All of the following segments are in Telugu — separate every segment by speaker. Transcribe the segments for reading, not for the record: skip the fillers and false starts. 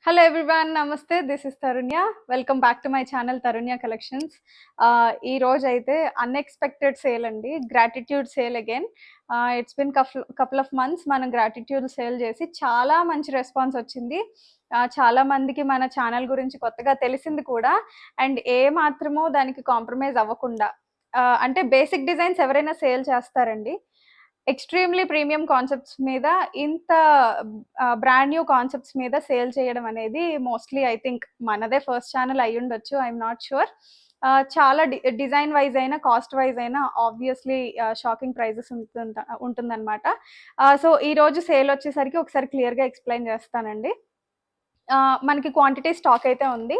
Speaker 1: హలో ఎవ్రీవన్, నమస్తే. This is Tarunya. Welcome back to my channel Tarunya collections. ఈ రోజు అయితే అన్ఎక్స్పెక్టెడ్ సేల్ అండి, gratitude sale again. It's been couple of months మనం గ్రాటిట్యూడ్ సేల్ చేసి చాలా మంచి రెస్పాన్స్ వచ్చింది. చాలా మందికి మన ఛానల్ గురించి కొత్తగా తెలిసింది కూడా. అండ్ ఏ మాత్రమో దానికి కాంప్రమైజ్ అవ్వకుండా, అంటే బేసిక్ డిజైన్స్ ఎవరైనా సేల్ చేస్తారండి. ఎక్స్ట్రీమ్లీ ప్రీమియం కాన్సెప్ట్స్ మీద ఇంత బ్రాండ్ న్యూ కాన్సెప్ట్స్ మీద సేల్ చేయడం అనేది మోస్ట్లీ ఐ థింక్ మనదే ఫస్ట్ ఛానల్ అయి ఉండొచ్చు, ఐఎమ్ నాట్ షూర్. చాలా డిజైన్ వైజ్ అయినా కాస్ట్ వైజ్ అయినా ఆబ్వియస్లీ షాకింగ్ ప్రైజెస్ ఉంటుందన్నమాట. సో ఈ రోజు సేల్ వచ్చేసరికి ఒకసారి క్లియర్గా ఎక్స్ప్లెయిన్ చేస్తానండి. మనకి క్వాంటిటీ స్టాక్ అయితే ఉంది.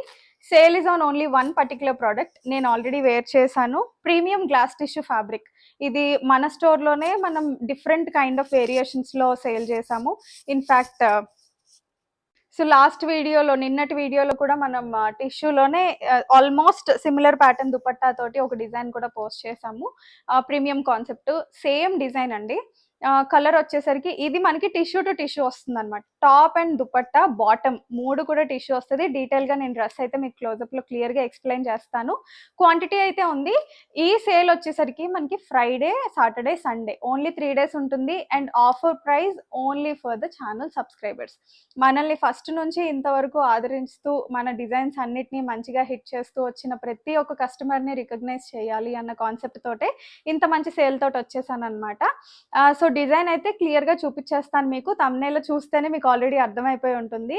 Speaker 1: Sale is on only one particular product. నేను ఆల్రెడీ వేర్ చేశాను. Premium glass tissue fabric. ఇది మన స్టోర్లోనే మనం డిఫరెంట్ కైండ్ ఆఫ్ వేరియేషన్స్లో సేల్ చేసాము. ఇన్ఫ్యాక్ట్ సో లాస్ట్ వీడియోలో, నిన్నటి వీడియోలో కూడా మనం టిష్యూలోనే ఆల్మోస్ట్ సిమిలర్ ప్యాటర్న్ దుపట్టా తోటి ఒక డిజైన్ కూడా పోస్ట్ చేసాము. ప్రీమియం కాన్సెప్ట్, సేమ్ డిజైన్ అండి. కలర్ వచ్చేసరికి ఇది మనకి టిష్యూ టు టిష్యూ వస్తుంది అనమాట. టాప్ అండ్ దుపట్టా బాటమ్ మూడు కూడా టిష్యూ వస్తుంది. డీటెయిల్గా నేను డ్రెస్ అయితే మీకు క్లోజప్లో క్లియర్గా ఎక్స్ప్లెయిన్ చేస్తాను. క్వాంటిటీ అయితే ఉంది. ఈ సేల్ వచ్చేసరికి మనకి Friday, Saturday, Sunday only 3 days ఉంటుంది. And offer price only for the channel subscribers. మనల్ని ఫస్ట్ నుంచి ఇంతవరకు ఆదరిస్తూ మన డిజైన్స్ అన్నిటినీ మంచిగా హిట్ చేస్తూ వచ్చిన ప్రతి ఒక్క కస్టమర్ని రికగ్నైజ్ చేయాలి అన్న కాన్సెప్ట్ తోటే ఇంత మంచి సేల్ తోటి వచ్చేసాను అనమాట. సో డిజైన్ అయితే క్లియర్గా చూపించేస్తాను మీకు. thumbnail చూస్తేనే మీకు ఆల్రెడీ అర్థమైపోయి ఉంటుంది.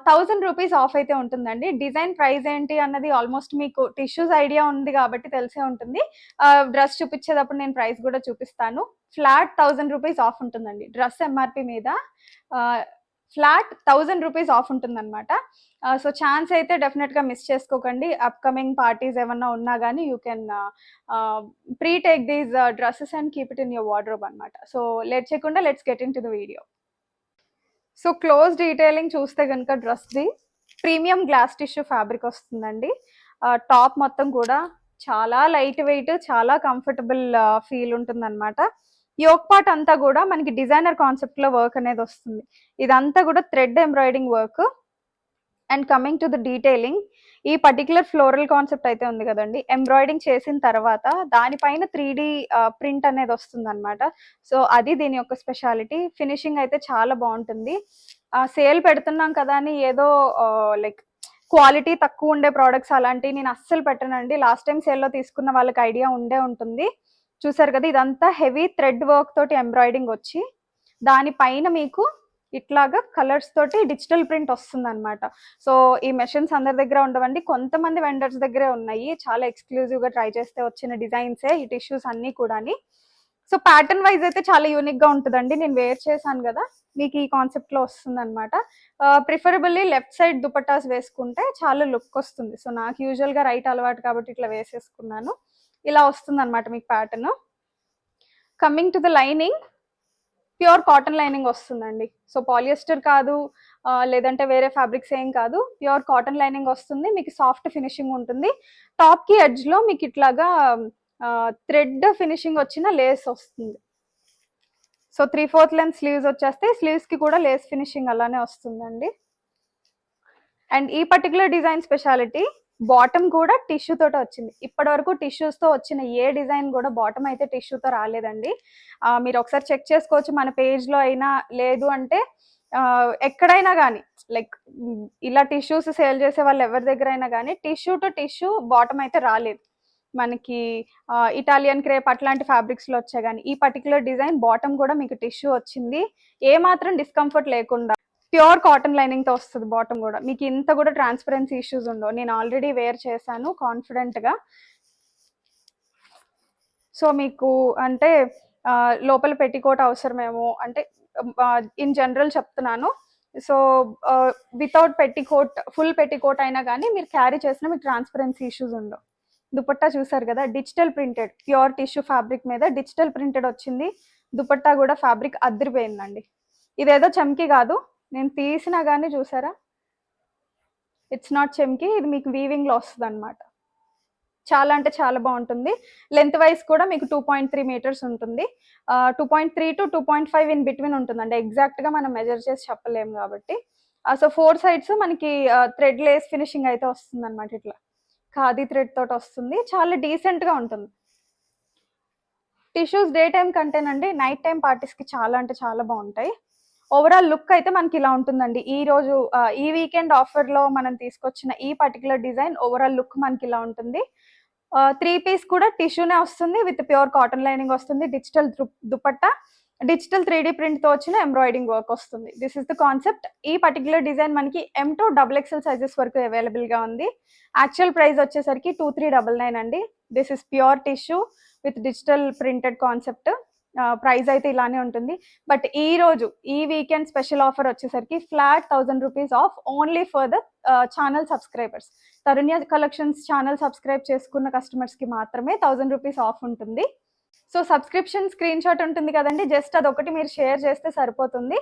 Speaker 1: 1000 రూపీస్ ఆఫ్ అయితే ఉంటుందండి. డిజైన్ ప్రైస్ ఏంటి అన్నది ఆల్మోస్ట్ మీకు టిష్యూస్ ఐడియా ఉంది కాబట్టి తెలిసే ఉంటుంది. డ్రెస్ చూపించేటప్పుడు నేను ప్రైస్ కూడా చూపిస్తాను. ఫ్లాట్ 1000 రూపీస్ ఆఫ్ ఉంటుందండి. డ్రెస్ ఎంఆర్పి మీద ఫ్లాట్ 1000 రూపీస్ ఆఫ్ ఉంటుందన్నమాట. సో ఛాన్స్ అయితే డెఫినెట్గా మిస్ చేసుకోకండి. అప్కమింగ్ పార్టీస్ ఏమన్నా ఉన్నా కానీ you can pre take these dresses and keep it in your wardrobe అనమాట. సో లేట్ చేయకుండా let's get in to the video. So close detailing చూస్తే కనుక డ్రెస్ది ప్రీమియం గ్లాస్ టిష్యూ ఫ్యాబ్రిక్ వస్తుందండి. టాప్ మొత్తం కూడా చాలా లైట్ వెయిట్, చాలా కంఫర్టబుల్ ఫీల్ ఉంటుందన్నమాట. యోక్ పార్ట్ అంతా కూడా మనకి డిజైనర్ కాన్సెప్ట్లో వర్క్ అనేది వస్తుంది. ఇదంతా కూడా thread embroidering work. And coming to the detailing, ఈ పర్టికులర్ ఫ్లోరల్ కాన్సెప్ట్ అయితే ఉంది కదండి, ఎంబ్రాయిడింగ్ చేసిన తర్వాత దానిపైన 3D ప్రింట్ అనేది వస్తుంది అనమాట. సో అది దీని యొక్క స్పెషాలిటీ. ఫినిషింగ్ అయితే చాలా బాగుంటుంది. సేల్ పెడుతున్నాం కదా అని ఏదో లైక్ క్వాలిటీ తక్కువ ఉండే ప్రోడక్ట్స్ అలాంటివి నేను అస్సలు పెట్టనండి. లాస్ట్ టైం సేల్లో తీసుకున్న వాళ్ళకి ఐడియా ఉండే ఉంటుంది. చూసారు కదా, ఇదంతా హెవీ థ్రెడ్ వర్క్ తోటి ఎంబ్రాయిడింగ్ వచ్చి దానిపైన మీకు ఇట్లాగా కలర్స్ తోటి డిజిటల్ ప్రింట్ వస్తుంది అనమాట. సో ఈ మెషిన్స్ అందరి దగ్గర ఉండవండి, కొంతమంది వెండర్స్ దగ్గరే ఉన్నాయి. చాలా ఎక్స్క్లూజివ్గా ట్రై చేస్తే వచ్చిన డిజైన్సే ఈ టిష్యూస్ అన్నీ కూడా. సో ప్యాటర్న్ వైజ్ అయితే చాలా యూనిక్గా ఉంటుందండి. నేను వేర్ చేశాను కదా, మీకు ఈ కాన్సెప్ట్లో వస్తుంది అనమాట. ప్రిఫరబుల్లీ లెఫ్ట్ సైడ్ దుపట్టాస్ వేసుకుంటే చాలా లుక్ వస్తుంది. సో నాకు యూజువల్గా రైట్ అలవాటు కాబట్టి ఇట్లా వేసేసుకున్నాను. ఇలా వస్తుంది అనమాట మీకు pattern. Coming to the lining, pure cotton lining వస్తుందండి. సో పాలియస్టర్ కాదు, లేదంటే వేరే ఫ్యాబ్రిక్స్ ఏం కాదు, ప్యూర్ కాటన్ లైనింగ్ వస్తుంది. మీకు సాఫ్ట్ ఫినిషింగ్ ఉంటుంది. టాప్కి ఎడ్జ్లో మీకు ఇట్లాగా థ్రెడ్ ఫినిషింగ్ వచ్చిన లేస్ వస్తుంది. సో 3/4 లెంత్ స్లీవ్స్ వచ్చేస్తే స్లీవ్స్కి కూడా లేస్ ఫినిషింగ్ అలానే వస్తుందండి. అండ్ ఈ పర్టికులర్ డిజైన్ స్పెషాలిటీ, బాటమ్ కూడా టిష్యూ తోటి వచ్చింది. ఇప్పటి వరకు టిష్యూస్తో వచ్చిన ఏ డిజైన్ కూడా బాటమ్ అయితే టిష్యూతో రాలేదండి. మీరు ఒకసారి చెక్ చేసుకోవచ్చు మన పేజ్లో అయినా, లేదు అంటే ఎక్కడైనా కానీ, లైక్ ఇలా టిష్యూస్ సేల్ చేసే వాళ్ళు ఎవరి దగ్గర అయినా కానీ టిష్యూ టు టిష్యూ బాటమ్ అయితే రాలేదు. మనకి ఇటాలియన్ క్రేప్ అట్లాంటి ఫ్యాబ్రిక్స్లో వచ్చాయి, కానీ ఈ పర్టికులర్ డిజైన్ బాటమ్ కూడా మీకు టిష్యూ వచ్చింది. ఏమాత్రం డిస్కంఫర్ట్ లేకుండా ప్యూర్ కాటన్ లైనింగ్తో వస్తుంది. బాటమ్ కూడా మీకు ఇంత కూడా ట్రాన్స్పరెన్సీ ఇష్యూస్ ఉండవు. నేను ఆల్రెడీ వేర్ చేశాను కాన్ఫిడెంట్గా. సో మీకు అంటే లోపల పెట్టికోట్ అవసరమేమో అంటే ఇన్ జనరల్ చెప్తున్నాను. So without petticoat, full petticoat అయినా కానీ మీరు క్యారీ చేసినా మీకు ట్రాన్స్పరెన్సీ ఇష్యూస్ ఉండవు. దుపట్టా చూసారు కదా, digital printed pure tissue fabric మీద డిజిటల్ ప్రింటెడ్ వచ్చింది. దుపట్టా కూడా ఫ్యాబ్రిక్ అదిరిపోయిందండి. ఇదేదో చమ్కీ కాదు, నేను తీసినా కానీ చూసారా, ఇట్స్ నాట్ చమ్కీ. ఇది మీకు వీవింగ్లో వస్తుంది అనమాట. చాలా అంటే చాలా బాగుంటుంది. లెంత్ వైజ్ కూడా మీకు 2.3 meters ఉంటుంది. 2.3 to 2.5 ఇన్ బిట్వీన్ ఉంటుందండి. ఎగ్జాక్ట్గా మనం మెజర్ చేసి చెప్పలేము కాబట్టి. సో 4 సైడ్స్ మనకి థ్రెడ్ లేస్ ఫినిషింగ్ అయితే వస్తుందన్నమాట. ఇట్లా ఖాదీ థ్రెడ్ తోటి వస్తుంది. చాలా డీసెంట్‌గా ఉంటుంది. టిష్యూస్ డే టైమ్ కంటేనండి నైట్ టైమ్ పార్టీస్‌కి చాలా అంటే చాలా బాగుంటాయి. ఓవరాల్ లుక్ అయితే మనకి ఇలా ఉంటుందండి. ఈ రోజు ఈ వీకెండ్ ఆఫర్‌లో మనం తీసుకొచ్చిన ఈ పర్టిక్యులర్ డిజైన్ ఓవరాల్ లుక్ మనకి ఇలా ఉంటుంది. 3 పీస్ కూడా టిష్యూనే వస్తుంది. విత్ ప్యూర్ కాటన్ లైనింగ్ వస్తుంది. డిజిటల్ దుపట్టా, డిజిటల్ 3D ప్రింట్‌తో వచ్చిన ఎంబ్రాయిడింగ్ వర్క్ వస్తుంది. This is the concept. ఈ పర్టిక్యులర్ డిజైన్ మనకి M to XXL సైజెస్ వరకు అవైలబుల్‌గా ఉంది. యాక్చువల్ ప్రైస్ వచ్చేసరికి 2399 అండి. This is pure tissue with digital printed concept. Price అయితే ఇలానే ఉంటుంది. బట్ ఈ రోజు ఈ వీకెండ్ స్పెషల్ ఆఫర్ వచ్చేసరికి flat 1000 rupees of only for the channel subscribers. Tarunya collections channel subscribe చేసుకున్న కస్టమర్స్కి మాత్రమే 1000 రూపీస్ ఆఫ్ ఉంటుంది. సో సబ్స్క్రిప్షన్ స్క్రీన్ షాట్ ఉంటుంది కదండి, జస్ట్ అదొకటి మీరు షేర్ చేస్తే సరిపోతుంది.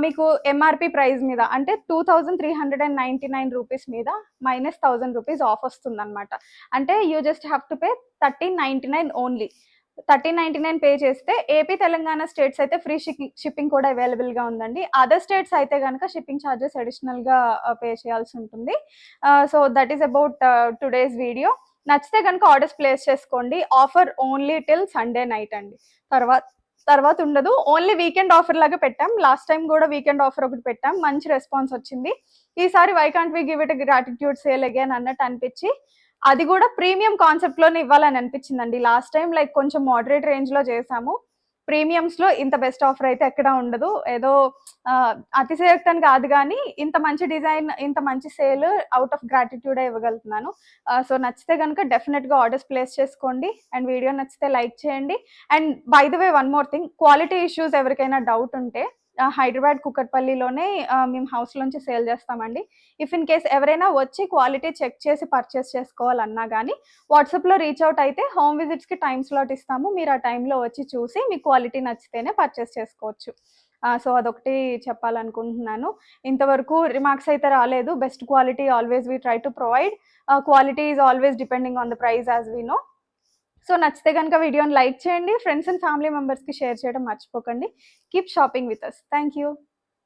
Speaker 1: మీకు ఎంఆర్పి ప్రైస్ మీద అంటే 2399 రూపీస్ మీద -1000 రూపీస్ ఆఫ్ వస్తుంది అనమాట. అంటే you just have to pay 1399 only. 1399 pay చేస్తే ఏపీ తెలంగాణ స్టేట్స్ అయితే ఫ్రీ షిప్పింగ్ కూడా అవైలబుల్గా ఉందండి. అదర్ స్టేట్స్ అయితే కనుక షిప్పింగ్ ఛార్జెస్ అడిషనల్గా పే చేయాల్సి ఉంటుంది. So that is about today's video. నచ్చితే కనుక ఆర్డర్స్ ప్లేస్ చేసుకోండి. Offer only till Sunday night అండి. తర్వాత ఉండదు. ఓన్లీ వీకెండ్ ఆఫర్ లాగా పెట్టాం. లాస్ట్ టైం కూడా వీకెండ్ ఆఫర్ ఒకటి పెట్టాం, మంచి రెస్పాన్స్ వచ్చింది. ఈసారి why can't we give it gratitude sale again అన్నట్టు అనిపించి అది కూడా ప్రీమియం కాన్సెప్ట్ లోనే ఇవ్వాలని అనిపించిందండి. లాస్ట్ టైం లైక్ కొంచెం మోడరేట్ రేంజ్ లో చేసాము. ప్రీమియమ్స్ లో ఇంత బెస్ట్ ఆఫర్ అయితే ఎక్కడా ఉండదు. ఏదో అతిశయోక్తం కాదు కానీ ఇంత మంచి డిజైన్, ఇంత మంచి సేల్ అవుట్ ఆఫ్ గ్రాటిట్యూడే ఇవ్వగలుగుతున్నాను. సో నచ్చితే కనుక డెఫినెట్ గా ఆర్డర్స్ ప్లేస్ చేసుకోండి. అండ్ వీడియో నచ్చితే లైక్ చేయండి. And by the way one more thing, quality issues ఎవరికైనా డౌట్ ఉంటే హైదరాబాద్ కుకట్పల్లిలోనే మేము హౌస్ లోంచి సేల్ చేస్తామండి. ఇఫ్ ఇన్ కేస్ ఎవరైనా వచ్చి క్వాలిటీ చెక్ చేసి పర్చేస్ చేసుకోవాలన్నా కానీ వాట్సాప్లో రీచ్ అవుట్ అయితే హోమ్ విజిట్స్కి టైం స్లాట్ ఇస్తాము. మీరు ఆ టైంలో వచ్చి చూసి మీ క్వాలిటీ నచ్చితేనే పర్చేస్ చేసుకోవచ్చు. సో అదొకటి చెప్పాలనుకుంటున్నాను. ఇంతవరకు రిమార్క్స్ అయితే రాలేదు. Best quality always we try to provide. Quality is always depending on the price as we know. So నచ్చితే కనుక వీడియోని లైక్ చేయండి. ఫ్రెండ్స్ అండ్ ఫ్యామిలీ మెంబర్స్కి షేర్ చేయడం మర్చిపోకండి. Keep shopping with us. Thank you.